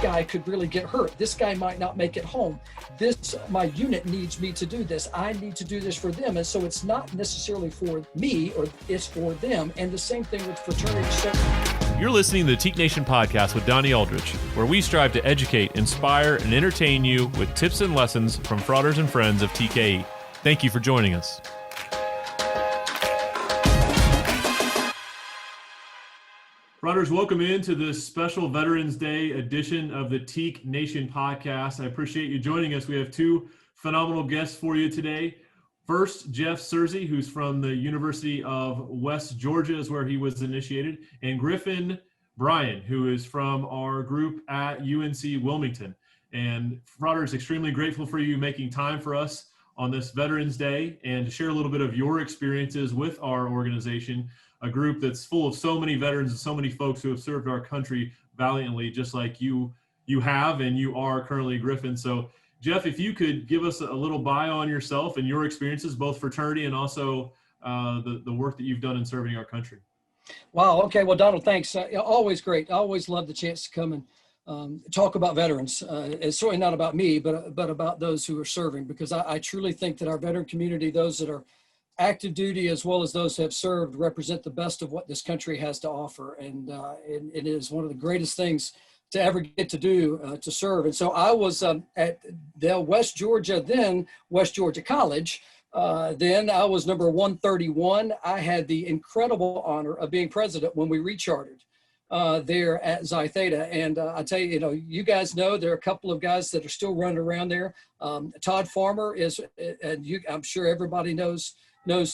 guy could really get hurt. This guy might not make it home. My unit needs me to do this. I need to do this for them. And so it's not necessarily for me, or it's for them. And the same thing with fraternity. So you're listening to the TKE Nation Podcast with Donnie Aldrich, where we strive to educate, inspire, and entertain you with tips and lessons from frauders and friends of TKE. Thank you for joining us. Frauders, welcome into this special Veterans Day edition of the TKE Nation Podcast. I appreciate you joining us. We have two phenomenal guests for you today. First, Jeff Searcy, who's from the University of West Georgia, is where he was initiated, and Griffin Bryn, who is from our group at UNC Wilmington. And Frauders, extremely grateful for you making time for us on this Veterans Day and to share a little bit of your experiences with our organization, a group that's full of so many veterans and so many folks who have served our country valiantly, just like you have and you are currently, Griffin. So Jeff, if you could give us a little bio on yourself and your experiences, both fraternity and also the work that you've done in serving our country. Wow. Okay. Well, Donald, thanks. Always great. I always love the chance to come and talk about veterans. It's certainly not about me, but about those who are serving, because I truly think that our veteran community, those that are active duty as well as those who have served, represent the best of what this country has to offer. And it is one of the greatest things to ever get to do, to serve. And so I was at the West Georgia College. Then I was number 131. I had the incredible honor of being president when we rechartered there at Xi-Theta. And I tell you, you guys know there are a couple of guys that are still running around there. Todd Farmer is, and I'm sure everybody knows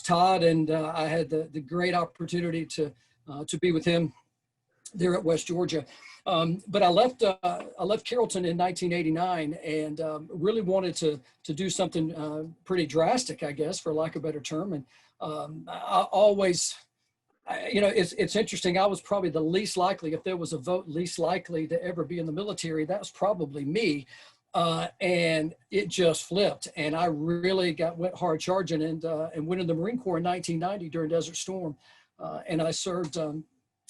Todd, and I had the great opportunity to be with him there at West Georgia. But I left Carrollton in 1989 and really wanted to do something pretty drastic, I guess, for lack of a better term. And I always, it's interesting. I was probably the least likely, if there was a vote, least likely to ever be in the military. That was probably me. And it just flipped, and I really went hard charging and went in the Marine Corps in 1990 during Desert Storm, and I served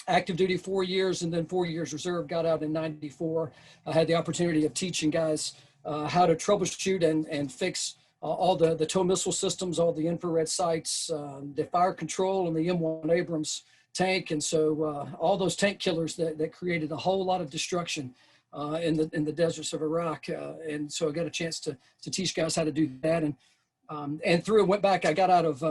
active duty 4 years and then 4 years reserve. Got out in 94. I had the opportunity of teaching guys how to troubleshoot and fix all the tow missile systems, all the infrared sights, the fire control, and the M1 Abrams tank, and so all those tank killers that created a whole lot of destruction in the deserts of Iraq, and so I got a chance to teach guys how to do that, and went back. I got out of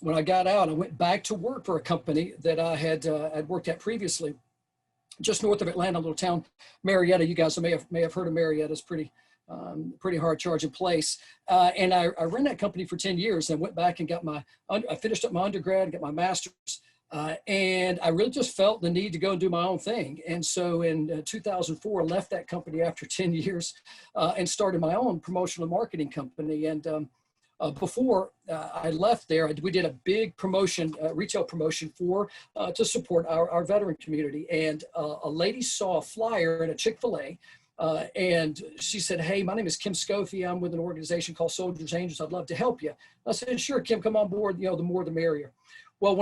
when I got out, I went back to work for a company that I had worked at previously, just north of Atlanta, a little town, Marietta. You guys may have heard of Marietta. It's pretty hard charging place, and I ran that company for 10 years and went back and I finished up my undergrad and got my master's. And I really just felt the need to go and do my own thing. And so in 2004, I left that company after 10 years and started my own promotional marketing company. And before I left there, we did a big promotion, retail promotion to support our veteran community. And a lady saw a flyer in a Chick-fil-A. And she said, "Hey, my name is Kim Scofie. I'm with an organization called Soldiers Angels. I'd love to help you." I said, "Sure, Kim, come on board. The more the merrier." Well,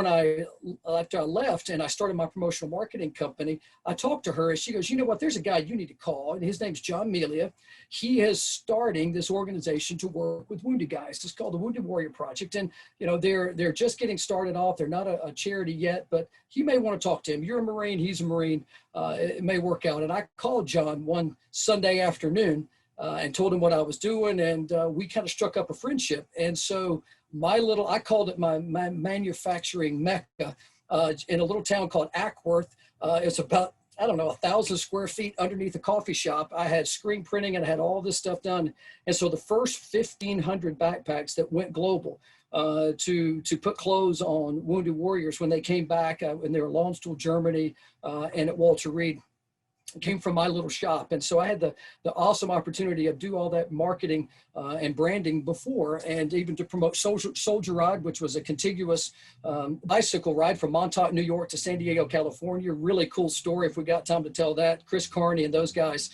after I left and I started my promotional marketing company, I talked to her and she goes, "You know what, there's a guy you need to call, and his name's John Melia. He is starting this organization to work with wounded guys. It's called the Wounded Warrior Project. And, they're just getting started off. They're not a charity yet, but you may want to talk to him. You're a Marine, he's a Marine. It may work out." And I called John one Sunday afternoon and told him what I was doing, and we kind of struck up a friendship. And so I called it my manufacturing mecca in a little town called Ackworth. It's about, 1,000 square feet underneath a coffee shop. I had screen printing and I had all this stuff done. And so the first 1,500 backpacks that went global to put clothes on wounded warriors when they came back, when they were Landstuhl, Germany, and at Walter Reed, came from my little shop. And so I had the awesome opportunity of do all that marketing and branding before, and even to promote Soldier Ride, which was a contiguous bicycle ride from Montauk, New York to San Diego, California. Really cool story if we got time to tell that. Chris Carney and those guys,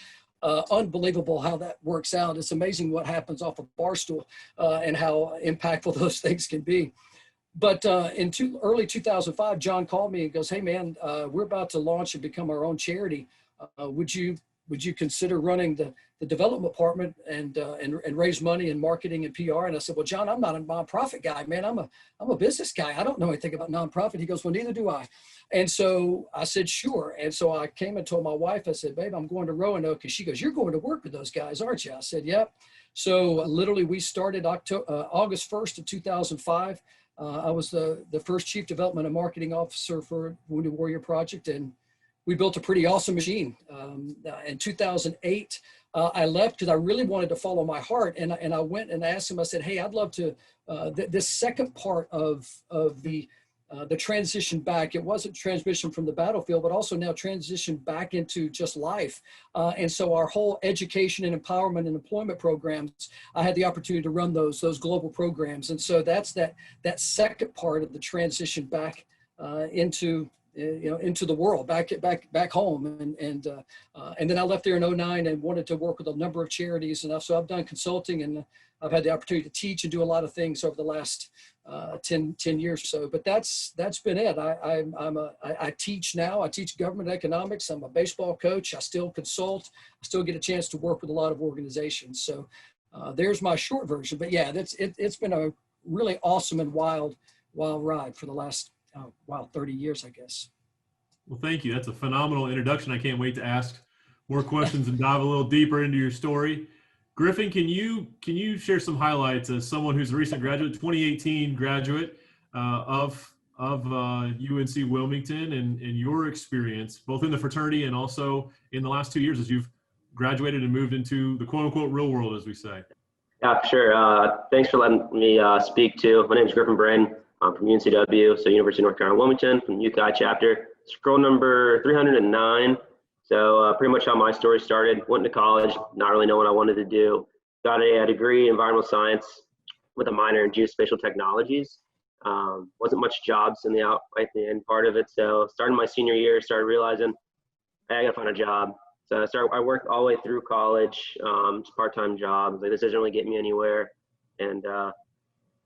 unbelievable how that works out. It's amazing what happens off a Barstool and how impactful those things can be. But in early 2005, John called me and goes, "Hey man, we're about to launch and become our own charity. Would you would you consider running the development department and raise money in marketing and PR? And I said, well, John, I'm not a nonprofit guy, man. I'm a business guy. I don't know anything about nonprofit. He goes, well, neither do I. And so I said, sure. And so I came and told my wife, I said, babe, I'm going to Roanoke. And she goes, you're going to work with those guys, aren't you? I said, yep. So literally we started August 1st of 2005. I was the first chief development and marketing officer for Wounded Warrior Project. And we built a pretty awesome machine. In 2008, I left because I really wanted to follow my heart. And I went and asked him, I said, hey, I'd love to, this second part of the transition back, it wasn't transition from the battlefield, but also now transition back into just life. And so our whole education and empowerment and employment programs, I had the opportunity to run those global programs. And so that's that second part of the transition back into the world, back home. And then I left there in 2009 and wanted to work with a number of charities. And so I've done consulting, and I've had the opportunity to teach and do a lot of things over the last 10 years or so. But that's been it. I teach now. I teach government economics. I'm a baseball coach. I still consult. I still get a chance to work with a lot of organizations. So there's my short version. But yeah, it's been a really awesome and wild ride for the last 30 years, I guess. Well, thank you. That's a phenomenal introduction. I can't wait to ask more questions and dive a little deeper into your story. Griffin, can you share some highlights as someone who's a recent graduate, 2018 graduate of UNC Wilmington, and your experience both in the fraternity and also in the last 2 years as you've graduated and moved into the quote unquote real world, as we say? Yeah, sure. Thanks for letting me speak too. My name is Griffin Bryn. I'm from UNCW, so University of North Carolina, Wilmington, from the UKI chapter. Scroll number 309. So pretty much how my story started. Went to college, not really knowing what I wanted to do. Got a degree in environmental science with a minor in geospatial technologies. Wasn't much jobs in the end part of it. So starting my senior year, started realizing, hey, I gotta find a job. So I worked all the way through college, just part-time jobs. Like, this doesn't really get me anywhere. And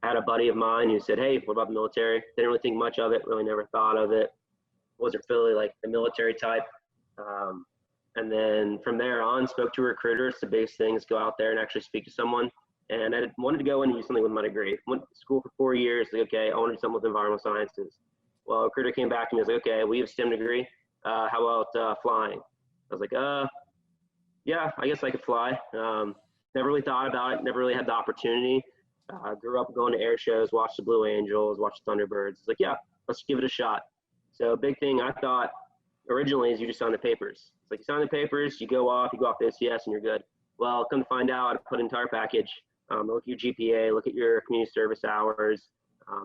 I had a buddy of mine who said, hey, what about the military? Didn't really think much of it, really never thought of it. Wasn't really like the military type. And then from there on, spoke to recruiters. The biggest thing is go out there and actually speak to someone. And I wanted to go in and do something with my degree. Went to school for 4 years. Like, okay, I want to do something with environmental sciences. Well, a recruiter came back to me and was like, okay, we have a STEM degree. How about flying? I was like, yeah, I guess I could fly. Never really thought about it. Never really had the opportunity. Grew up going to air shows, watched the Blue Angels, watched the Thunderbirds. It's like, yeah, let's give it a shot. So big thing I thought originally is you just sign the papers. It's like you sign the papers, you go off the OCS, and you're good. Well, come to find out, I put an entire package. They look at your GPA, look at your community service hours.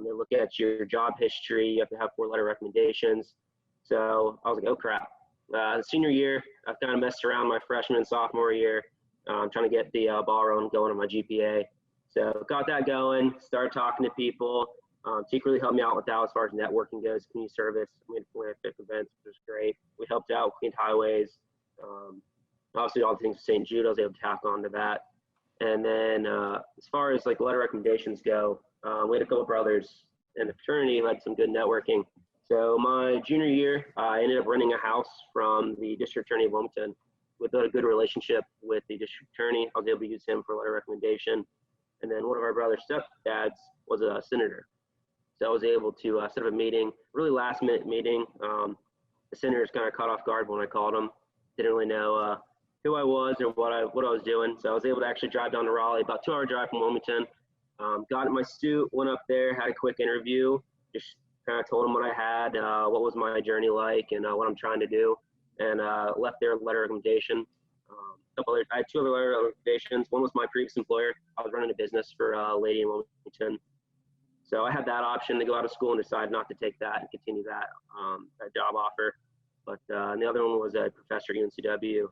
They look at your job history. You have to have 4-letter recommendations. So I was like, oh crap. Senior year, I've kind of messed around my freshman and sophomore year. Trying to get the ball going on my GPA. So got that going, started talking to people. TKE really helped me out with that as far as networking goes, community service. We had 5 events, which was great. We helped out, cleaned highways. Obviously, all the things with St. Jude, I was able to tack on to that. And then as far as like letter recommendations go, we had a couple brothers in the fraternity who had some good networking. So my junior year, I ended up renting a house from the district attorney of Wilmington. With a good relationship with the district attorney, I was able to use him for a letter recommendation. And then one of our brother's stepdads was a senator. So I was able to set up a meeting, really last minute meeting. The senators kind of caught off guard when I called him. Didn't really know who I was or what I was doing. So I was able to actually drive down to Raleigh, about 2-hour drive from Wilmington. Got in my suit, went up there, had a quick interview, just kind of told him what I had, what was my journey like, and what I'm trying to do, and left there with a letter recommendation. I had 2 other letter recommendations. One was my previous employer. I was running a business for a lady in Wilmington. So I had that option to go out of school and decide not to take that and continue that job offer. But the other one was a professor at UNCW.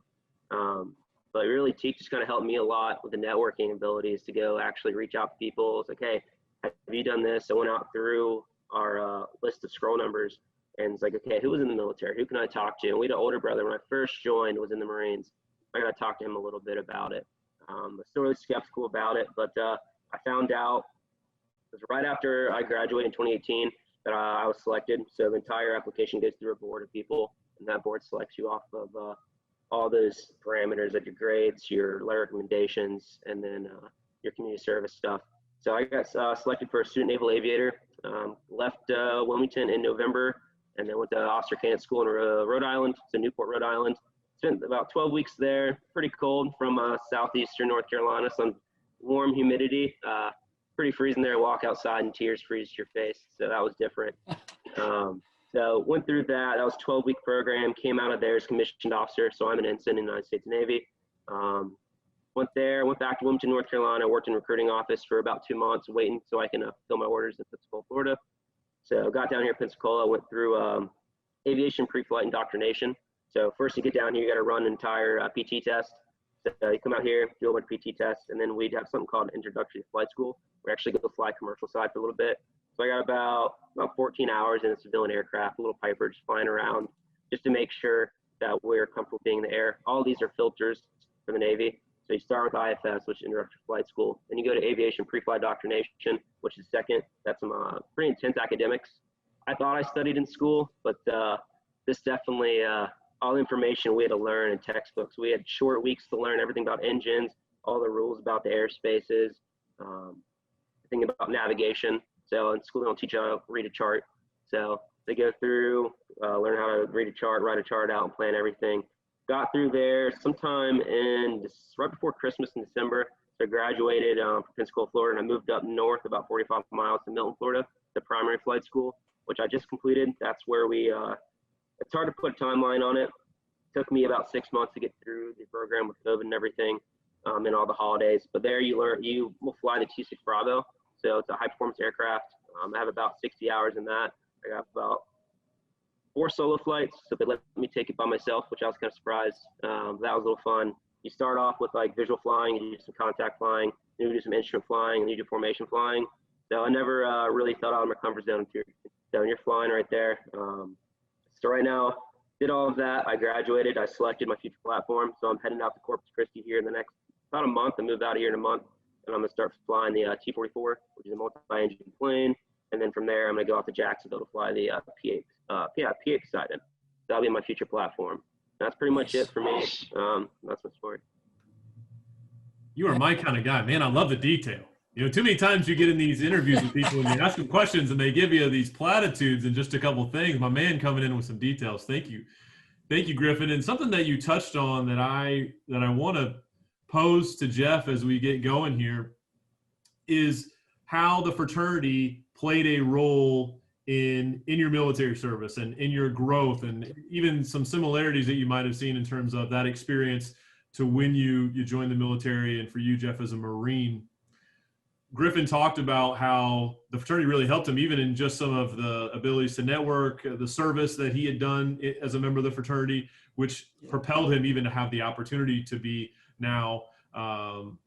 But really, TKE just kind of helped me a lot with the networking abilities to go actually reach out to people. It's like, hey, have you done this? I went out through our list of scroll numbers, and it's like, okay, who was in the military? Who can I talk to? And we had an older brother when I first joined was in the Marines. I got to talk to him a little bit about it. I was still really skeptical about it, but I found out it was right after I graduated in 2018 that I was selected. So the entire application goes through a board of people, and that board selects you off of all those parameters of your grades, your letter recommendations, and then your community service stuff. So I got selected for a student naval aviator, left Wilmington in November, and then went to Officer Candidate School in Rhode Island, so Newport, Rhode Island. Spent about 12 weeks there, pretty cold from southeastern North Carolina, some warm humidity, pretty freezing there. Walk outside and tears freeze your face, so that was different. So went through that. That was a 12-week program, came out of there as commissioned officer, so I'm an ensign in the United States Navy. Went there, went back to Wilmington, North Carolina, worked in recruiting office for about 2 months, waiting so I can fill my orders in Pensacola, Florida. So got down here in Pensacola, went through aviation pre-flight indoctrination. So first you get down here, you got to run an entire PT test. So you come out here, do a bunch of PT tests, and then we'd have something called Introductory to Flight School. We actually go fly commercial side for a little bit. So I got about 14 hours in a civilian aircraft, a little Piper, just flying around, just to make sure that we're comfortable being in the air. All these are filters for the Navy. So you start with IFS, which is Introductory to Flight School. Then you go to Aviation Pre-Flight Indoctrination, which is second. That's some pretty intense academics. I thought I studied in school, but this definitely, all the information we had to learn in textbooks. We had short weeks to learn everything about engines, all the rules about the airspaces, everything about navigation. So in school, they don't teach you how to read a chart. So they go through, learn how to read a chart, write a chart out, and plan everything. Got through there sometime right before Christmas in December. So I graduated from Pensacola, Florida, and I moved up north about 45 miles to Milton, Florida, the primary flight school, which I just completed. That's where it's hard to put a timeline on it. It took me about 6 months to get through the program with COVID and everything, and all the holidays. But there you will fly the T6 Bravo. So it's a high performance aircraft. I have about 60 hours in that. I got about 4 solo flights, so they let me take it by myself, which I was kind of surprised. That was a little fun. You start off with like visual flying, you do some contact flying, then you do some instrument flying, and you do formation flying. So I never really felt out of my comfort zone. So you're flying right there. So right now, did all of that. I graduated. I selected my future platform. So I'm heading out to Corpus Christi here in the next about a month. I moved out of here in a month, and I'm gonna start flying the T-44, which is a multi-engine plane. And then from there, I'm gonna go out to Jacksonville to fly the P8 Poseidon. That'll be my future platform. That's pretty much it for me. That's my story. You are my kind of guy, man. I love the detail. You know, too many times you get in these interviews with people and you ask them questions and they give you these platitudes and just a couple of things. My man coming in with some details. Thank you, Griffin. And something that you touched on that I want to pose to Jeff as we get going here is how the fraternity played a role in your military service and in your growth, and even some similarities that you might have seen in terms of that experience to when you joined the military, and for you, Jeff, as a Marine. Griffin talked about how the fraternity really helped him, even in just some of the abilities to network, the service that he had done as a member of the fraternity, which propelled him even to have the opportunity to be now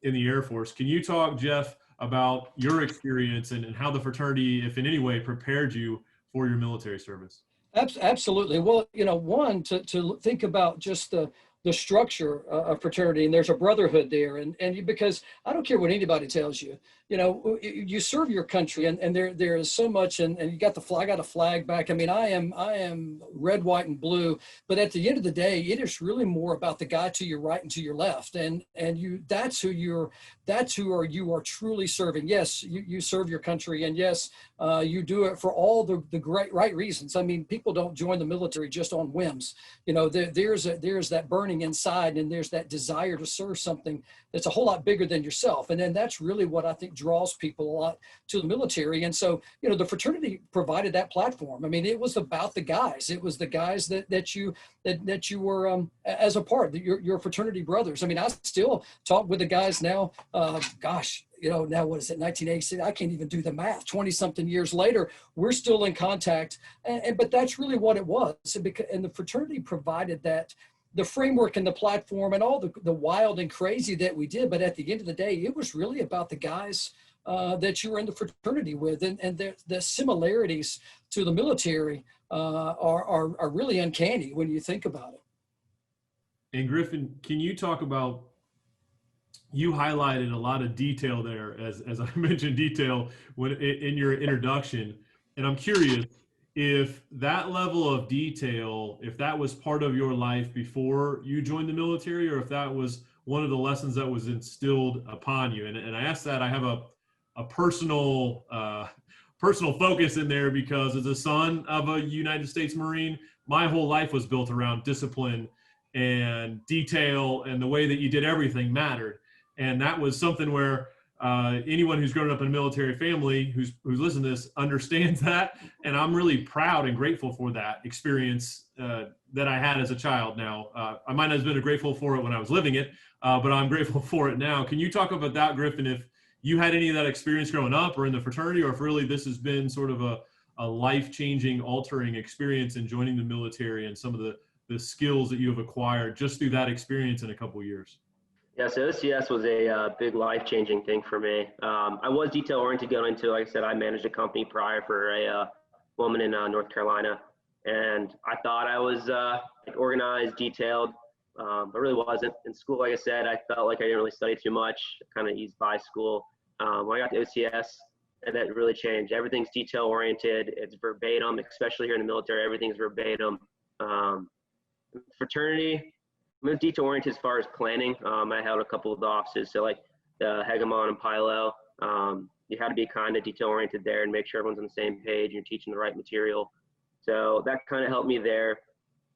in the Air Force. Can you talk, Jeff, about your experience and how the fraternity, if in any way, prepared you for your military service? Absolutely. Well, you know, one, to think about just the structure of fraternity, and there's a brotherhood there, and because I don't care what anybody tells you, you know, you serve your country, and there is so much, and you got the flag, I got a flag back. I mean, I am red, white, and blue, but at the end of the day, it is really more about the guy to your right and to your left, and that's who you are truly serving. Yes, you serve your country, and yes, you do it for all the right reasons. I mean, people don't join the military just on whims. You know, there's that burning inside, and there's that desire to serve something that's a whole lot bigger than yourself. And then that's really what I think draws people a lot to the military. And so, you know, the fraternity provided that platform. I mean, it was about the guys. It was the guys that you were as a part, your fraternity brothers. I mean, I still talk with the guys now. You know, now what is it, 1986? I can't even do the math. 20 something years later, we're still in contact. But that's really what it was. And the fraternity provided that, the framework and the platform and all the wild and crazy that we did. But at the end of the day, it was really about the guys that you were in the fraternity with. And the similarities to the military are really uncanny when you think about it. And Griffin, can you talk about, you highlighted a lot of detail there, as I mentioned detail in your introduction. And I'm curious, if that level of detail, if that was part of your life before you joined the military, or if that was one of the lessons that was instilled upon you. And I ask that, I have a personal focus in there, because as a son of a United States Marine, my whole life was built around discipline and detail, and the way that you did everything mattered. And that was something where anyone who's grown up in a military family who's listening to this understands that. And I'm really proud and grateful for that experience that I had as a child. Now, I might not have been grateful for it when I was living it, but I'm grateful for it now. Can you talk about that, Griffin, if you had any of that experience growing up or in the fraternity, or if really this has been sort of a life-changing, altering experience in joining the military, and some of the skills that you have acquired just through that experience in a couple of years? Yeah, so OCS was a big life-changing thing for me. I was detail-oriented going into, like I said, I managed a company prior for a woman in North Carolina, and I thought I was organized, detailed, but really wasn't. In school, like I said, I felt like I didn't really study too much, kind of eased by school. When I got to OCS, and that really changed. Everything's detail-oriented. It's verbatim, especially here in the military. Everything's verbatim. Fraternity, I'm detail-oriented as far as planning. I held a couple of offices, so like the Hegemon and Pilo. You had to be kind of detail-oriented there and make sure everyone's on the same page and you're teaching the right material. So that kind of helped me there.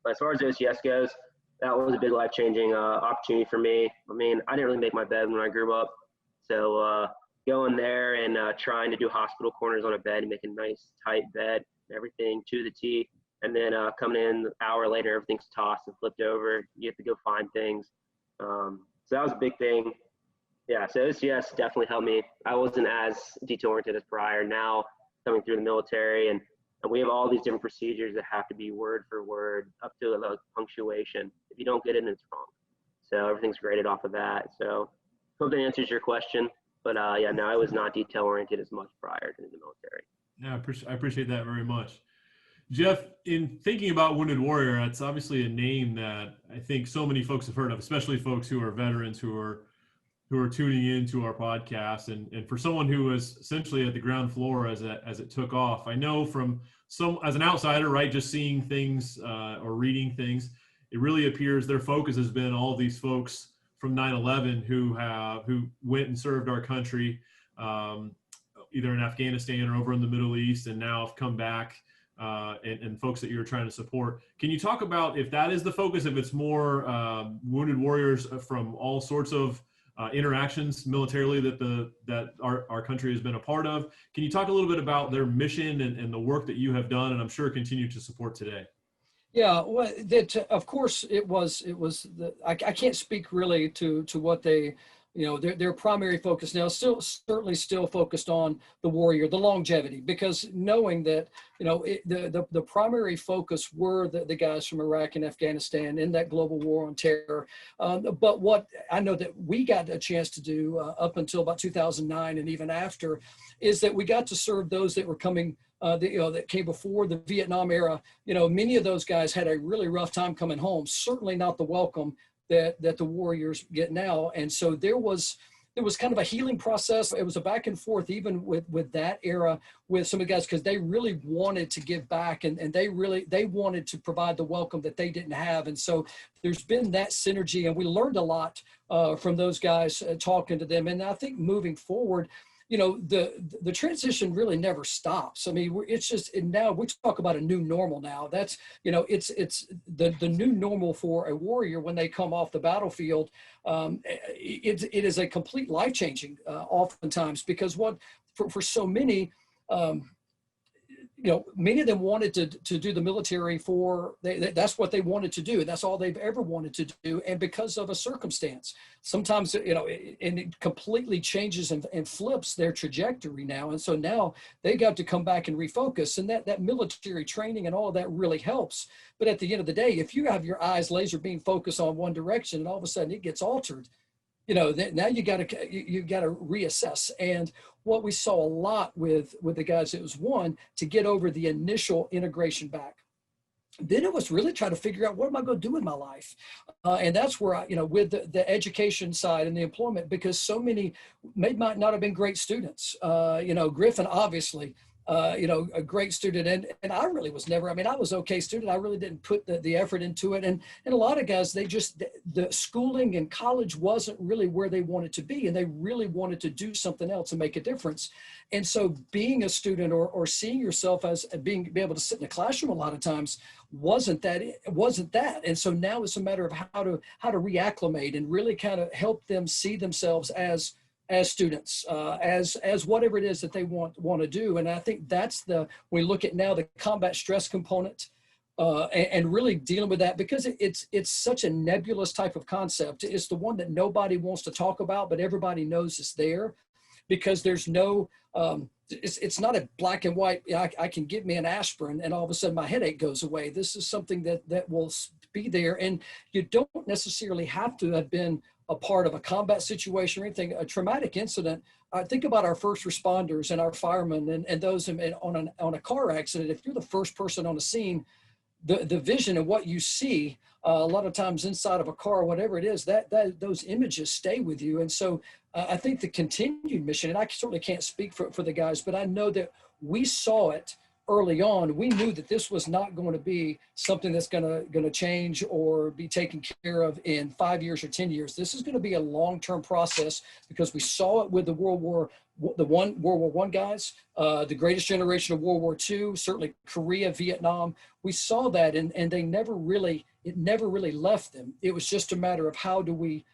But as far as OCS goes, that was a big life-changing opportunity for me. I mean, I didn't really make my bed when I grew up. So going there and trying to do hospital corners on a bed and make a nice, tight bed, everything to the T. And then coming in an hour later, everything's tossed and flipped over. You have to go find things. So that was a big thing. Yeah, so OCS definitely helped me. I wasn't as detail-oriented as prior. Now, coming through the military, and we have all these different procedures that have to be word for word, up to the punctuation. If you don't get it, it's wrong. So everything's graded off of that. So hope that answers your question. But yeah, no, I was not detail-oriented as much prior to the military. Yeah, I appreciate that very much. Jeff, in thinking about Wounded Warrior, it's obviously a name that I think so many folks have heard of, especially folks who are veterans who are tuning into our podcast. And for someone who was essentially at the ground floor as it took off, I know from as an outsider, right, just seeing things or reading things, it really appears their focus has been all these folks from 9/11 who went and served our country, either in Afghanistan or over in the Middle East, and now have come back. And folks that you're trying to support. Can you talk about if that is the focus, if it's more wounded warriors from all sorts of interactions militarily that our country has been a part of? Can you talk a little bit about their mission and the work that you have done, and I'm sure continue to support today? Yeah, well, that of course it was I can't speak really to what they, their primary focus now certainly still focused on the warrior, the longevity, because knowing that, the primary focus were the guys from Iraq and Afghanistan in that global war on terror. But what I know that we got a chance to do up until about 2009 and even after is that we got to serve those that were coming that came before the Vietnam era. Many of those guys had a really rough time coming home, certainly not the welcome that the warriors get now. And so there was kind of a healing process. It was a back and forth even with that era with some of the guys, because they really wanted to give back and they wanted to provide the welcome that they didn't have. And so there's been that synergy, and we learned a lot from those guys talking to them. And I think moving forward, the transition really never stops. I mean, it's just, and now we talk about a new normal now. That's, it's the new normal for a warrior when they come off the battlefield. It is a complete life-changing oftentimes, because for so many, many of them wanted to do the military that's what they wanted to do. And that's all they've ever wanted to do. And because of a circumstance, sometimes, and it completely changes and flips their trajectory now. And so now they got to come back and refocus, and that military training and all of that really helps. But at the end of the day, if you have your eyes laser beam focused on one direction and all of a sudden it gets altered, now you got to reassess. And what we saw a lot with the guys, it was one, to get over the initial integration back. Then it was really trying to figure out, what am I going to do in my life? And that's where with the education side and the employment, because so many might not have been great students. Griffin, obviously, a great student. And I really was never, I was okay student. I really didn't put the effort into it. And a lot of guys, the schooling and college wasn't really where they wanted to be. And they really wanted to do something else and make a difference. And so being a student or seeing yourself as being able to sit in a classroom a lot of times wasn't that. And so now it's a matter of how to reacclimate and really kind of help them see themselves as students, as whatever it is that they want to do. And I think that's we look at now the combat stress component and really dealing with that, because it's such a nebulous type of concept. It's the one that nobody wants to talk about, but everybody knows it's there, because there's no, it's not a black and white, I can give me an aspirin and all of a sudden my headache goes away. This is something that will be there. And you don't necessarily have to have been a part of a combat situation or anything, a traumatic incident. Think about our first responders and our firemen and those on a car accident. If you're the first person on the scene, the vision of what you see a lot of times inside of a car, whatever it is, that those images stay with you. And so I think the continued mission, and I certainly can't speak for the guys, but I know that we saw it early on. We knew that this was not going to be something that's going to change or be taken care of in 5 years or 10 years. This is going to be a long-term process, because we saw it with the World War I guys, the greatest generation of World War II, certainly Korea, Vietnam. We saw that, and it never really left them. It was just a matter of how do we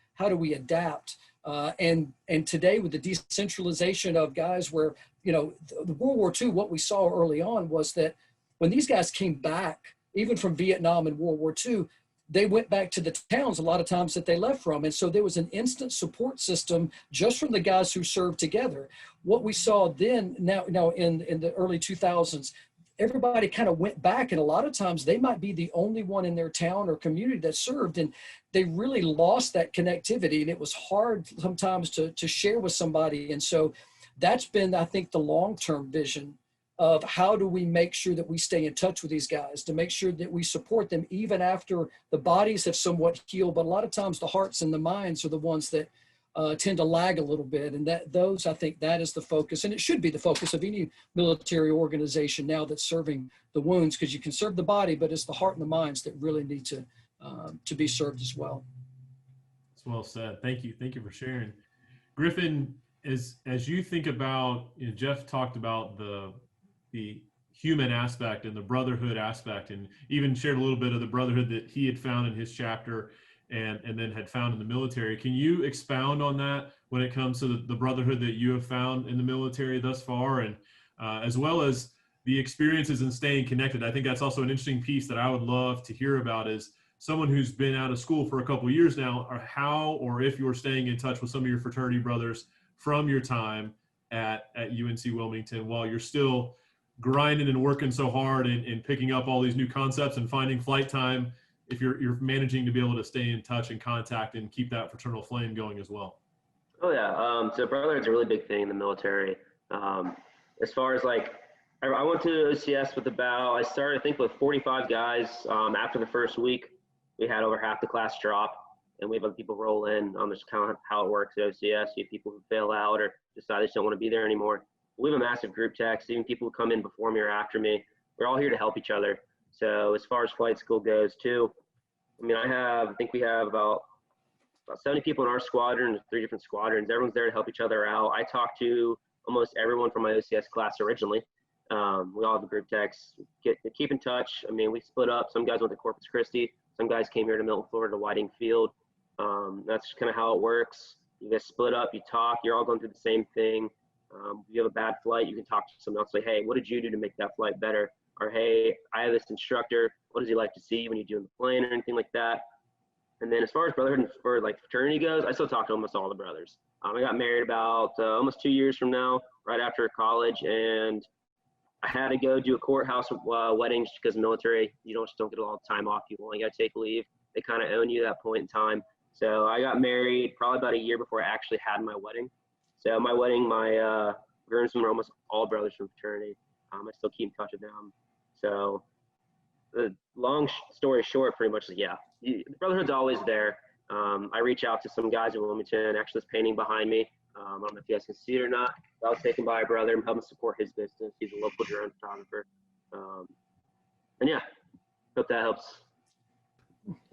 adapt. And today, with the decentralization of guys, where the World War II, what we saw early on was that when these guys came back, even from Vietnam and World War II, they went back to the towns a lot of times that they left from. And so there was an instant support system just from the guys who served together. What we saw then, now in the early 2000s, everybody kind of went back, and a lot of times they might be the only one in their town or community that served, and they really lost that connectivity, and it was hard sometimes to share with somebody. And so that's been, I think, the long-term vision of how do we make sure that we stay in touch with these guys, to make sure that we support them even after the bodies have somewhat healed. But a lot of times the hearts and the minds are the ones that tend to lag a little bit. And I think that is the focus. And it should be the focus of any military organization now that's serving the wounds, because you can serve the body, but it's the heart and the minds that really need to be served as well. That's well said. Thank you. Thank you for sharing. Griffin, as you think about, Jeff talked about the human aspect and the brotherhood aspect, and even shared a little bit of the brotherhood that he had found in his chapter and then had found in the military. Can you expound on that when it comes to the brotherhood that you have found in the military thus far, and as well as the experiences in staying connected? I think that's also an interesting piece that I would love to hear about, is someone who's been out of school for a couple of years now, or if you're staying in touch with some of your fraternity brothers from your time at UNC Wilmington while you're still grinding and working so hard and picking up all these new concepts and finding flight time, if you're managing to be able to stay in touch and contact and keep that fraternal flame going as well. Oh yeah, so brotherhood's a really big thing in the military. As far as I went to OCS with I started I think with 45 guys. After the first week, we had over half the class drop, and we have other people roll in. Just kind of how it works at OCS. You have people who fail out or decide they just don't want to be there anymore. We have a massive group text, even people who come in before me or after me. We're all here to help each other. So as far as flight school goes too, I think we have about 70 people in our squadron, 3 different squadrons. Everyone's there to help each other out. I talked to almost everyone from my OCS class originally. We all have a group text, keep in touch. We split up. Some guys went to Corpus Christi. Some guys came here to Milton, Florida, to Whiting Field. That's kind of how it works. You guys split up, you talk, you're all going through the same thing. If you have a bad flight, you can talk to someone else, say, hey, what did you do to make that flight better? Or, hey, I have this instructor. What does he like to see when you do in the plane or anything like that? And then as far as brotherhood and fraternity goes, I still talk to almost all the brothers. I got married about almost 2 years from now, right after college, and I had to go do a courthouse wedding just because military, you just don't get a lot of time off. You only got to take leave. They kind of own you at that point in time. So I got married probably about a year before I actually had my wedding. So my wedding, my groomsmen were almost all brothers from fraternity. I still keep in touch with them. So the long story short, pretty much is, the brotherhood's always there. I reach out to some guys in Wilmington. Actually, this painting behind me, I don't know if you guys can see it or not. I was taken by a brother and helping support his business. He's a local drone photographer. And yeah, hope that helps.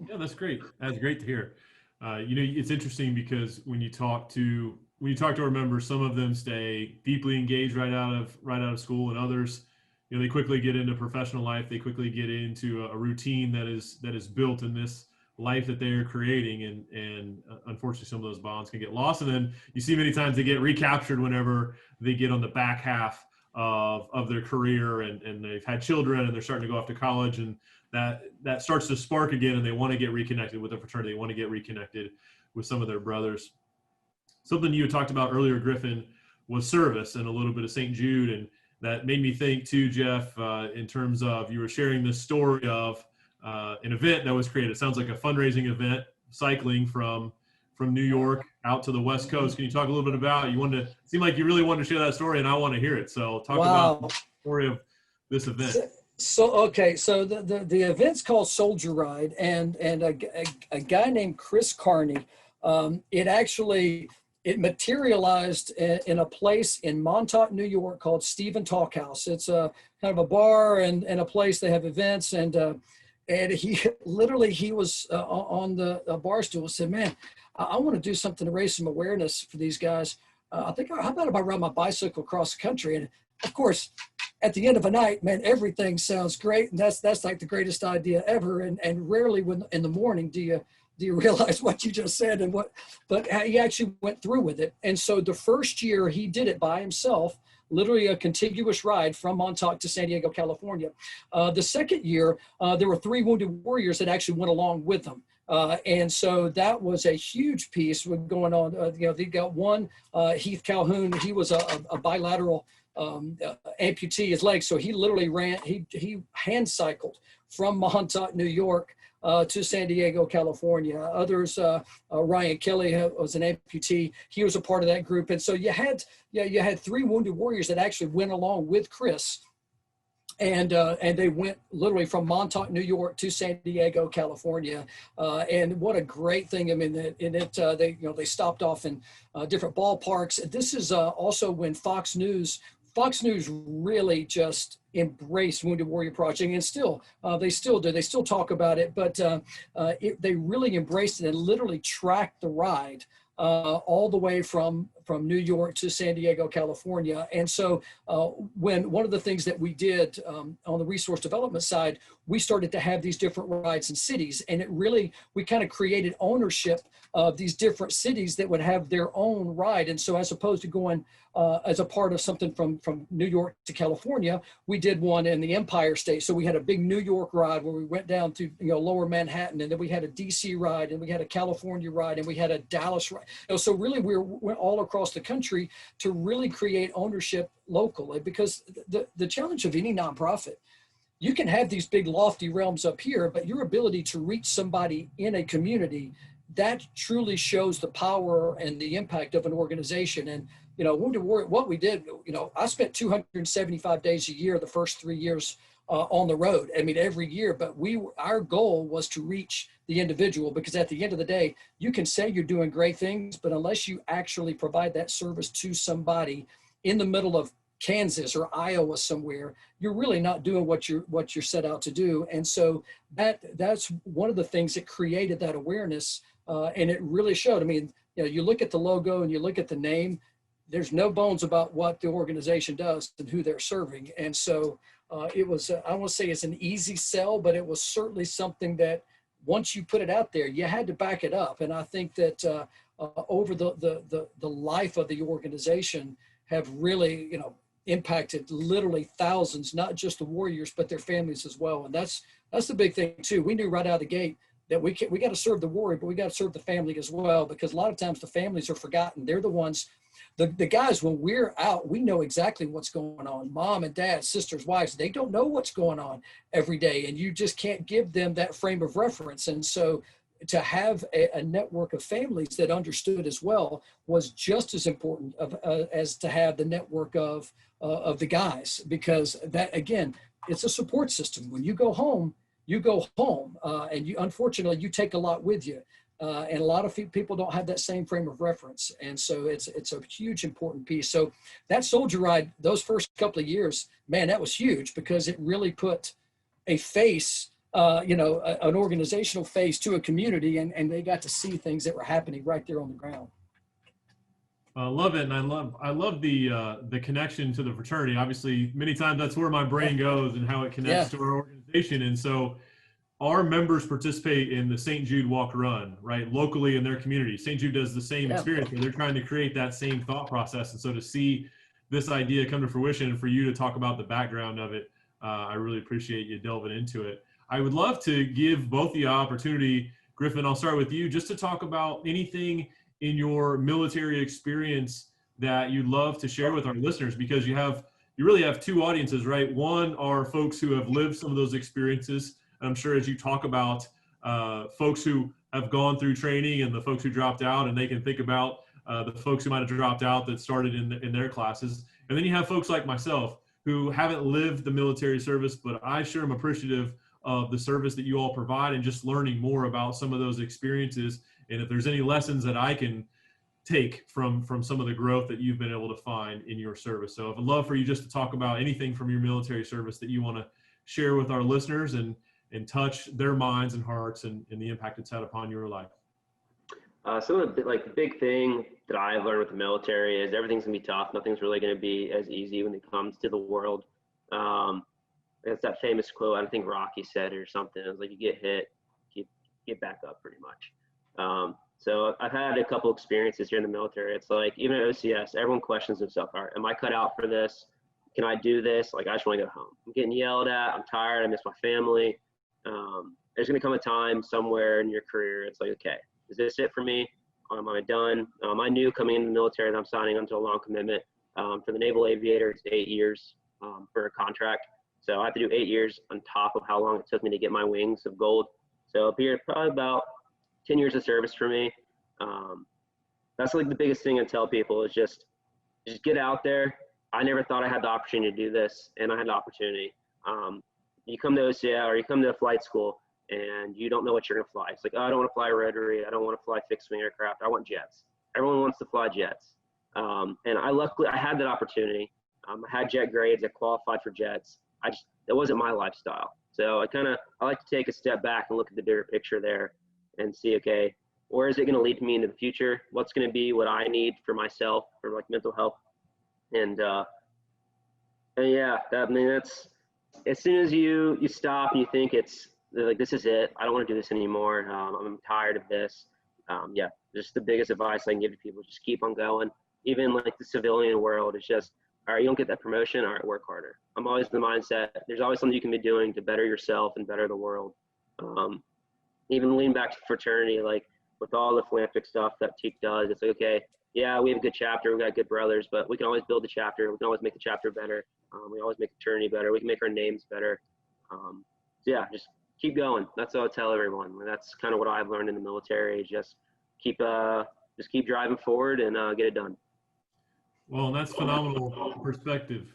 Yeah, that's great. That's great to hear. It's interesting because when you talk to our members, some of them stay deeply engaged right out of school, and others, they quickly get into professional life. They quickly get into a routine that is built in this life that they are creating, and unfortunately, some of those bonds can get lost. And then you see many times they get recaptured whenever they get on the back half of their career, and they've had children and they're starting to go off to college, and that starts to spark again, and they want to get reconnected with the fraternity. They want to get reconnected with some of their brothers. Something you had talked about earlier, Griffin, was service and a little bit of St. Jude, and that made me think too, Jeff, in terms of you were sharing this story of an event that was created. It sounds like a fundraising event, cycling from New York out to the West Coast. Can you talk a little bit about it? Seemed like you really wanted to share that story, and I want to hear it. So talk about the story of this event. So the event's called Soldier Ride, and a guy named Chris Carney. It materialized in a place in Montauk, New York called Stephen Talk House. It's a kind of a bar and a place they have events, and he was on the bar stool and said, "Man, I want to do something to raise some awareness for these guys. How about if I ride my bicycle across the country?" And of course, at the end of a night, man, everything sounds great, and that's like the greatest idea ever. And rarely when in the morning do you realize what you just said but he actually went through with it. And so the first year he did it by himself, literally a contiguous ride from Montauk to San Diego, California. The second year, there were 3 wounded warriors that actually went along with him. And so that was a huge piece going on. They got one, Heath Calhoun. He was a bilateral amputee, his leg. So he literally he hand cycled from Montauk, New York, to San Diego, California. Others, Ryan Kelly was an amputee. He was a part of that group. And so you had 3 wounded warriors that actually went along with Chris. And they went literally from Montauk, New York to San Diego, California. And what a great thing. I mean, they stopped off in different ballparks. This is also when Fox News really just embraced Wounded Warrior Project, and they still do. They still talk about it, but they really embraced it and literally tracked the ride all the way from New York to San Diego, California. And so when one of the things that we did on the resource development side, we started to have these different rides in cities, and we kind of created ownership of these different cities that would have their own ride. And so as opposed to going as a part of something from New York to California, we did one in the Empire State. So we had a big New York ride where we went down to lower Manhattan, and then we had a DC ride, and we had a California ride, and we had a Dallas ride. So really we went all across the country to really create ownership locally, because the challenge of any nonprofit, you can have these big lofty realms up here, but your ability to reach somebody in a community, that truly shows the power and the impact of an organization. And Wounded Warrior, what we did, I spent 275 days a year the first 3 years on the road. I mean, every year, but our goal was to reach the individual, because at the end of the day, you can say you're doing great things, but unless you actually provide that service to somebody in the middle of Kansas or Iowa somewhere, you're really not doing what you're set out to do. And so that's one of the things that created that awareness, and it really showed. I mean, you look at the logo and you look at the name, there's no bones about what the organization does and who they're serving. And so it was, I won't say it's an easy sell, but it was certainly something that once you put it out there, you had to back it up. And I think that over the life of the organization have really, impacted literally thousands, not just the warriors, but their families as well. And that's the big thing too. We knew right out of the gate that we got to serve the warrior, but we got to serve the family as well, because a lot of times the families are forgotten. They're the ones, the guys, when we're out, we know exactly what's going on. Mom and dad, sisters, wives, they don't know what's going on every day, and you just can't give them that frame of reference. And so to have a network of families that understood as well was just as important as to have the network of the guys, because that, again, it's a support system. When you go home, and unfortunately, you take a lot with you. And a lot of people don't have that same frame of reference. And so it's a huge, important piece. So that soldier ride, those first couple of years, man, that was huge because it really put a face, an organizational face to a community, and they got to see things that were happening right there on the ground. I love it, and I love the connection to the fraternity. Obviously, many times that's where my brain goes and how it connects to our organization. And so our members participate in the St. Jude Walk Run, right, locally in their community. St. Jude does the same experience where they're trying to create that same thought process. And so to see this idea come to fruition and for you to talk about the background of it, I really appreciate you delving into it. I would love to give both the opportunity, Griffin, I'll start with you, just to talk about anything in your military experience that you'd love to share with our listeners, because you really have two audiences, right? One are folks who have lived some of those experiences. And I'm sure as you talk about folks who have gone through training and the folks who dropped out, and they can think about the folks who might have dropped out that started in their classes. And then you have folks like myself who haven't lived the military service, but I sure am appreciative of the service that you all provide and just learning more about some of those experiences. And if there's any lessons that I can take from some of the growth that you've been able to find in your service. So I'd love for you just to talk about anything from your military service that you want to share with our listeners and touch their minds and hearts and the impact it's had upon your life. Some of the big thing that I've learned with the military is everything's gonna be tough. Nothing's really gonna be as easy when it comes to the world. It's that famous quote, I think Rocky said it or something. It was like, you get hit, you get back up pretty much. So I've had a couple experiences here in the military. It's like, even at OCS, everyone questions themselves, all right, am I cut out for this? Can I do this? Like, I just want to go home. I'm getting yelled at. I'm tired. I miss my family. There's going to come a time somewhere in your career. It's like, okay, is this it for me? Am I done? I knew coming into the military that I'm signing onto a long commitment. For the Naval Aviator, it's 8 years for a contract. So I have to do 8 years on top of how long it took me to get my wings of gold. So up here, probably about 10 years of service for me. That's like the biggest thing I tell people is just get out there. I never thought I had the opportunity to do this, and I had the opportunity. You come to OCA or you come to flight school and you don't know what you're going to fly. It's like, oh, I don't want to fly rotary. I don't want to fly fixed wing aircraft. I want jets. Everyone wants to fly jets. And I had that opportunity. I had jet grades. I qualified for jets. It wasn't my lifestyle. So I like to take a step back and look at the bigger picture there and see, okay, where is it going to lead me into the future? What's going to be what I need for myself, for like mental health? And yeah, that's, as soon as you stop and you think it's like, this is it, I don't want to do this anymore. I'm tired of this. Yeah, just the biggest advice I can give to people, just keep on going. Even like the civilian world, it's just, all right, you don't get that promotion, all right, work harder. I'm always in the mindset, there's always something you can be doing to better yourself and better the world. Even lean back to fraternity, like with all the philanthropic stuff that TKE does, it's like, okay, yeah, we have a good chapter, we got good brothers, but we can always build the chapter. We can always make the chapter better. We always make the fraternity better. We can make our names better. So yeah, just keep going. That's what I tell everyone. That's kind of what I've learned in the military. Just keep driving forward and get it done. Well, and that's phenomenal perspective,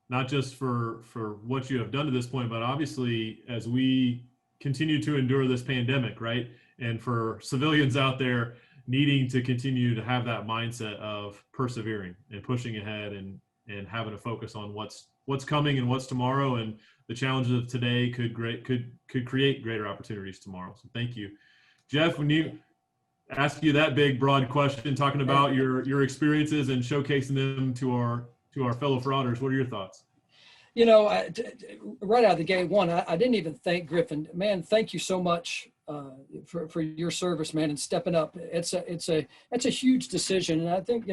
not just for what you have done to this point, but obviously as we continue to endure this pandemic, right? And for civilians out there needing to continue to have that mindset of persevering and pushing ahead and having a focus on what's coming and what's tomorrow, and the challenges of today could create greater opportunities tomorrow. So thank you. Jeff, when you ask you that big, broad question, talking about your experiences and showcasing them to our fellow frauders, what are your thoughts? You know, right out of the gate, I didn't even thank Griffin. Man, thank you so much for your service, man, and stepping up. It's a huge decision, and I think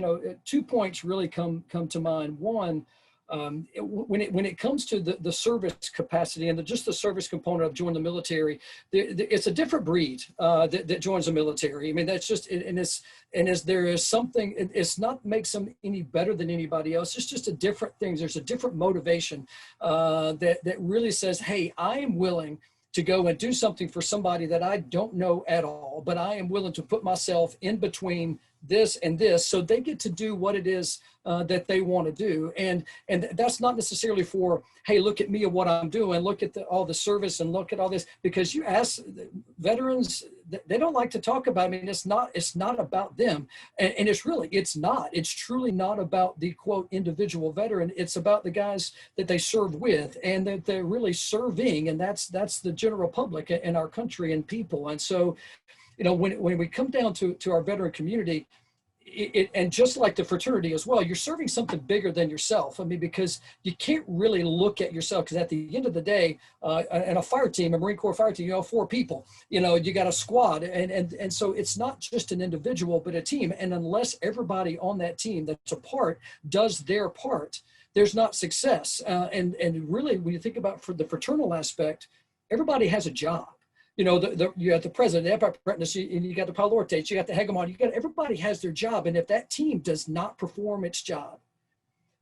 2 points really come to mind. One, when it comes to the service capacity and just the service component of joining the military, it's a different breed that joins the military. I mean, that's just, there is something, it's not makes them any better than anybody else. It's just a different thing. There's a different motivation that really says, hey, I am willing to go and do something for somebody that I don't know at all, but I am willing to put myself in between this and this, so they get to do what it is that they want to do. And that's not necessarily for, hey, look at me and what I'm doing, look at all the service and look at all this, because you ask veterans, they don't like to talk about. I mean, it's not about them, and it's truly not about the quote individual veteran. It's about the guys that they serve with and that they're really serving, and that's the general public in our country and people. And so, when we come down to our veteran community, and just like the fraternity as well, you're serving something bigger than yourself. I mean, because you can't really look at yourself, because at the end of the day, in a fire team, a Marine Corps fire team, 4 people, you got a squad. And so it's not just an individual, but a team. And unless everybody on that team that's a part does their part, there's not success. And really, when you think about for the fraternal aspect, everybody has a job. You have the president, the apprentice, and you got the palortates, you got the hegemon, everybody has their job. And if that team does not perform its job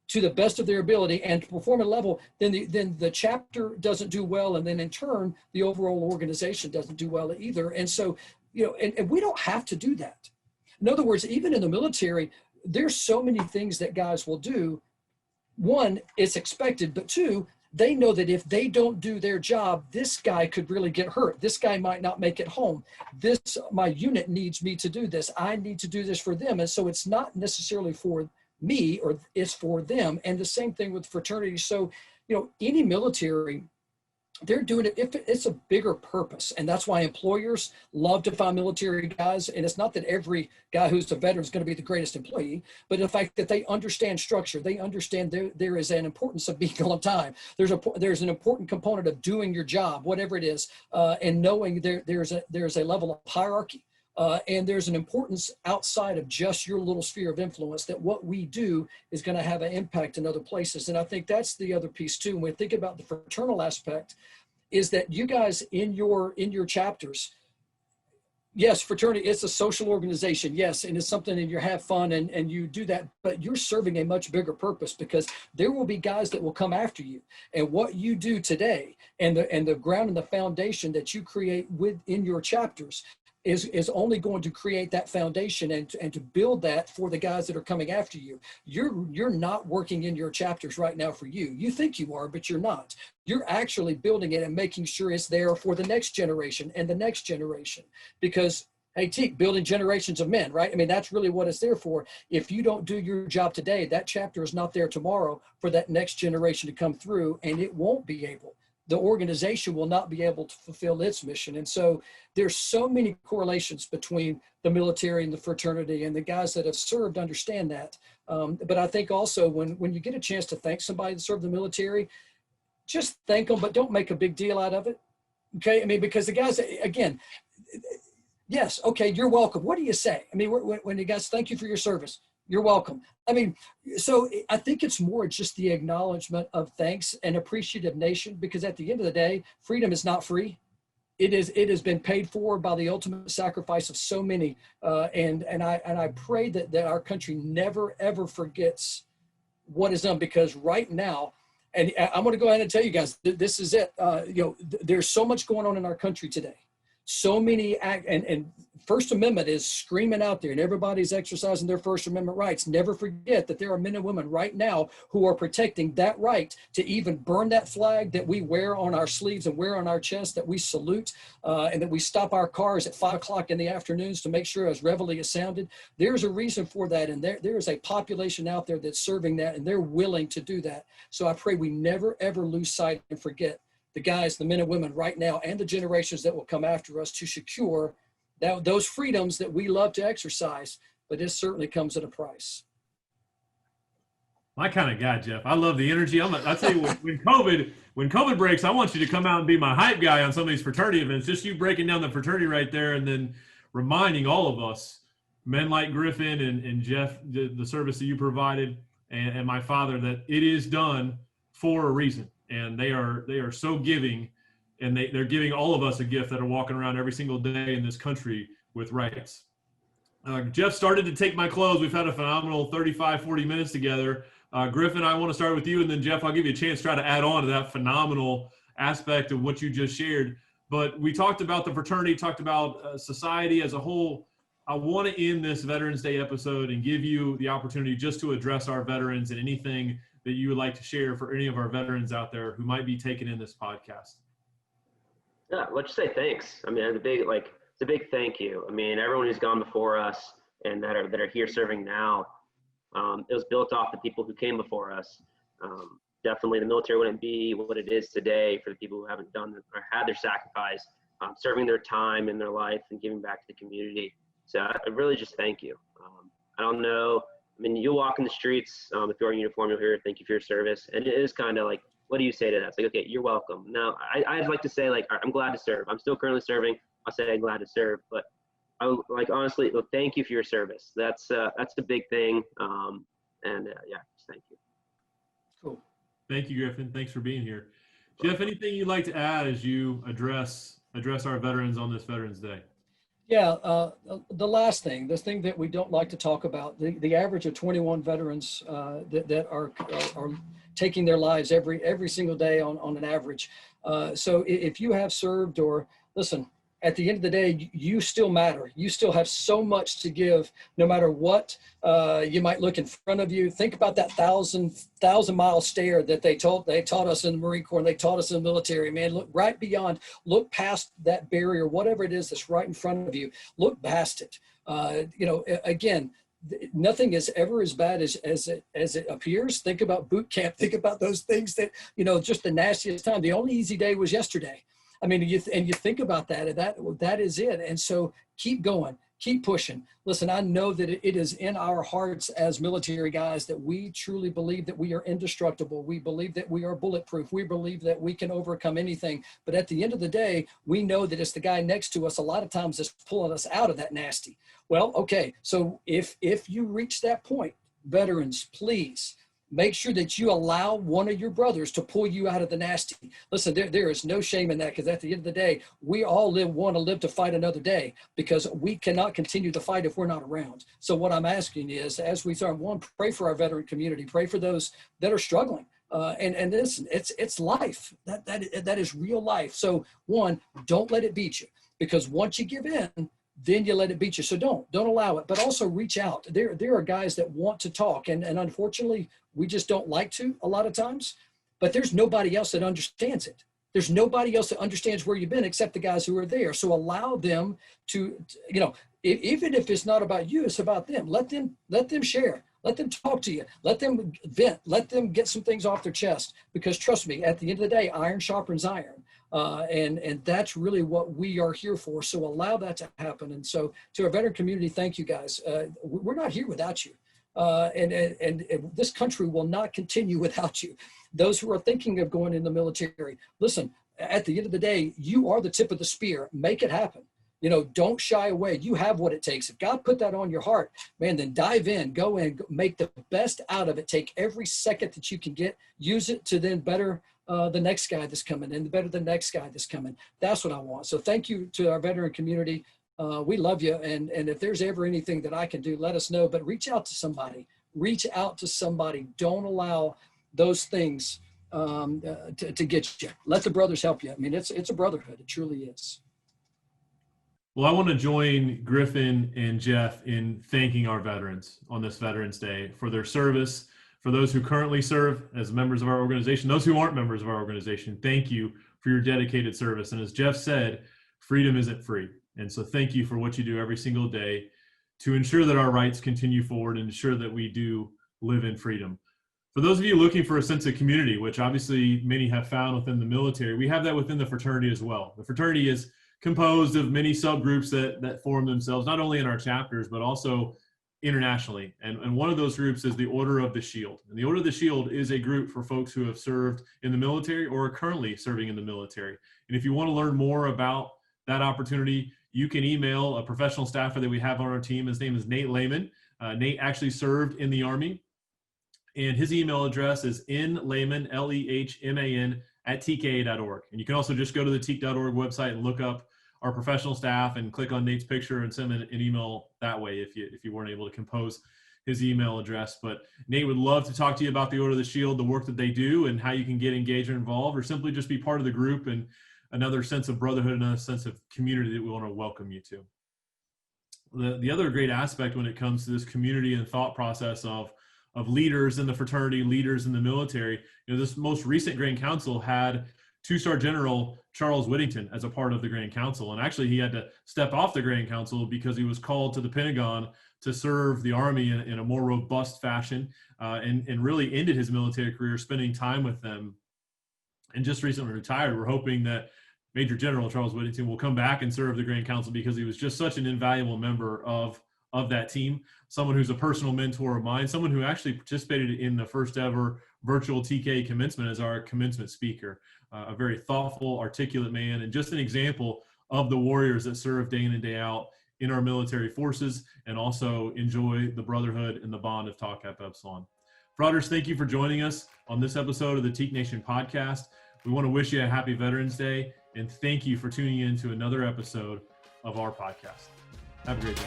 to the best of their ability and to perform at a level, then the chapter doesn't do well. And then in turn, the overall organization doesn't do well either. And so, and we don't have to do that. In other words, even in the military, there's so many things that guys will do. One, it's expected, but 2, they know that if they don't do their job, this guy could really get hurt. This guy might not make it home. My unit needs me to do this. I need to do this for them. And so it's not necessarily for me, or it's for them. And the same thing with fraternity. So, any military, they're doing it if it's a bigger purpose. And that's why employers love to find military guys. And it's not that every guy who's a veteran is going to be the greatest employee, but the fact that they understand structure, they understand there is an importance of being on time. There's an important component of doing your job, whatever it is, and knowing there's a level of hierarchy. And there's an importance outside of just your little sphere of influence, that what we do is going to have an impact in other places. And I think that's the other piece too. When we think about the fraternal aspect, is that you guys in your chapters, yes, fraternity, it's a social organization. Yes. And it's something that you have fun and you do that, but you're serving a much bigger purpose, because there will be guys that will come after you. And what you do today and the ground and the foundation that you create within your chapters is only going to create that foundation and to build that for the guys that are coming after you. You're not working in your chapters right now for you. You think you are, but you're not. You're actually building it and making sure it's there for the next generation and the next generation. Because, hey, Teak, building generations of men, right? I mean, that's really what it's there for. If you don't do your job today, that chapter is not there tomorrow for that next generation to come through, and it won't be able. The organization will not be able to fulfill its mission. And so there's so many correlations between the military and the fraternity, and the guys that have served understand that. But I think also when you get a chance to thank somebody that served the military, just thank them, but don't make a big deal out of it. Okay. I mean, because the guys, again, yes. Okay. You're welcome. What do you say? I mean, when the guys, thank you for your service. You're welcome. I mean, so I think it's more just the acknowledgement of thanks and appreciative nation, because at the end of the day, freedom is not free. It has been paid for by the ultimate sacrifice of so many. And I pray that our country never, ever forgets what is done, because right now, and I'm going to go ahead and tell you guys, this is it. There's so much going on in our country today. So many and First Amendment is screaming out there, and everybody's exercising their First Amendment rights. Never forget that there are men and women right now who are protecting that right to even burn that flag that we wear on our sleeves and wear on our chest, that we salute, and that we stop our cars at 5 o'clock in the afternoons to make sure as reveille is sounded. There's a reason for that, and there is a population out there that's serving that, and they're willing to do that. So I pray we never, ever lose sight and forget the guys, the men and women right now, and the generations that will come after us to secure those freedoms that we love to exercise, but this certainly comes at a price. My kind of guy, Jeff. I love the energy. I'll tell you, when COVID breaks, I want you to come out and be my hype guy on some of these fraternity events. Just you breaking down the fraternity right there, and then reminding all of us, men like Griffin and Jeff, the service that you provided, and my father, that it is done for a reason. And they are so giving, and they're giving all of us a gift that are walking around every single day in this country with rights. Jeff started to take my clothes. We've had a phenomenal 35, 40 minutes together. Griffin, I want to start with you, and then Jeff, I'll give you a chance to try to add on to that phenomenal aspect of what you just shared. But we talked about the fraternity, talked about society as a whole. I want to end this Veterans Day episode and give you the opportunity just to address our veterans and anything that you would like to share for any of our veterans out there who might be taking in this podcast. Yeah, let's just say thanks. I mean, the big, a big thank you. I mean, everyone who's gone before us and that are here serving now, it was built off the people who came before us. Definitely the military wouldn't be what it is today for the people who haven't done or had their sacrifice, serving their time in their life and giving back to the community. So I really just thank you. I don't know. I mean, you'll walk in the streets, if you're in uniform, you'll hear, thank you for your service. And it is kind of like, what do you say to that? It's like, okay, you're welcome. Now, I'd like to say, like, I'm glad to serve. I'm still currently serving. I'll say I'm glad to serve. But I like, honestly, well, thank you for your service. That's the big thing. Yeah, just thank you. Cool. Thank you, Griffin. Thanks for being here. Jeff, anything you'd like to add as you address our veterans on this Veterans Day? Yeah, the last thing, this thing that we don't like to talk about, the average of 21 veterans that are taking their lives every single day on an average. So if you have served, or listen, at the end of the day, you still matter. You still have so much to give, no matter what you might look in front of you. Think about that 1,000-mile stare that they taught us in the Marine Corps, and they taught us in the military. Man, look right beyond, look past that barrier, whatever it is that's right in front of you. Look past it. Again, nothing is ever as bad as it appears. Think about boot camp. Think about those things that, just the nastiest time. The only easy day was yesterday. I mean, you think about that, and that is it. And so keep going, keep pushing. Listen, I know that it is in our hearts as military guys that we truly believe that we are indestructible. We believe that we are bulletproof. We believe that we can overcome anything. But at the end of the day, we know that it's the guy next to us a lot of times that's pulling us out of that nasty. Well, okay, so if you reach that point, veterans, please, make sure that you allow one of your brothers to pull you out of the nasty. Listen, there is no shame in that, because at the end of the day, we all want to live to fight another day, because we cannot continue the fight if we're not around. So what I'm asking is, as we start, one, pray for our veteran community, pray for those that are struggling. And listen, it's life. That is real life. So one, don't let it beat you, because once you give in, then you let it beat you. So don't allow it, but also reach out. There are guys that want to talk, and unfortunately, we just don't like to a lot of times, but there's nobody else that understands it. There's nobody else that understands where you've been except the guys who are there. So allow them to, even if it's not about you, it's about them. Let them share. Let them talk to you. Let them vent. Let them get some things off their chest, because trust me, at the end of the day, iron sharpens iron. And that's really what we are here for. So allow that to happen. And so to our veteran community, thank you guys. We're not here without you. And this country will not continue without you. Those who are thinking of going in the military, listen, at the end of the day, you are the tip of the spear. Make it happen. Don't shy away. You have what it takes. If God put that on your heart, man, then dive in, go in, make the best out of it. Take every second that you can get, use it to then better the next guy that's coming, and better the next guy that's coming. That's what I want. So thank you to our veteran community. We love you. And if there's ever anything that I can do, let us know, but reach out to somebody. Reach out to somebody. Don't allow those things to get you. Let the brothers help you. I mean, it's a brotherhood. It truly is. Well, I want to join Griffin and Jeff in thanking our veterans on this Veterans Day for their service. For those who currently serve as members of our organization, those who aren't members of our organization, thank you for your dedicated service. And as Jeff said, freedom isn't free. And so thank you for what you do every single day to ensure that our rights continue forward and ensure that we do live in freedom. For those of you looking for a sense of community, which obviously many have found within the military, we have that within the fraternity as well. The fraternity is composed of many subgroups that form themselves, not only in our chapters, but also internationally. And one of those groups is the Order of the Shield. And the Order of the Shield is a group for folks who have served in the military or are currently serving in the military. And if you want to learn more about that opportunity, you can email a professional staffer that we have on our team. His name is Nate Lehman. Nate actually served in the Army. And his email address is nlehman, Lehman, @tka.org. And you can also just go to the teak.org website and look up our professional staff and click on Nate's picture and send an email that way if you weren't able to compose his email address. But Nate would love to talk to you about the Order of the Shield, the work that they do, and how you can get engaged and involved, or simply just be part of the group, and another sense of brotherhood, another sense of community that we want to welcome you to. The other great aspect when it comes to this community and thought process of leaders in the fraternity, leaders in the military, this most recent Grand Council had 2-star General Charles Whittington as a part of the Grand Council. And actually, he had to step off the Grand Council because he was called to the Pentagon to serve the Army in a more robust fashion, and really ended his military career spending time with them, and just recently retired. We're hoping that Major General Charles Whittington will come back and serve the Grand Council because he was just such an invaluable member of that team, someone who's a personal mentor of mine, someone who actually participated in the first ever virtual TKE commencement as our commencement speaker, a very thoughtful, articulate man, and just an example of the warriors that serve day in and day out in our military forces and also enjoy the brotherhood and the bond of Tau Kappa Epsilon. Brothers, thank you for joining us on this episode of the TKE Nation Podcast. We want to wish you a happy Veterans Day, and thank you for tuning in to another episode of our podcast. Have a great day.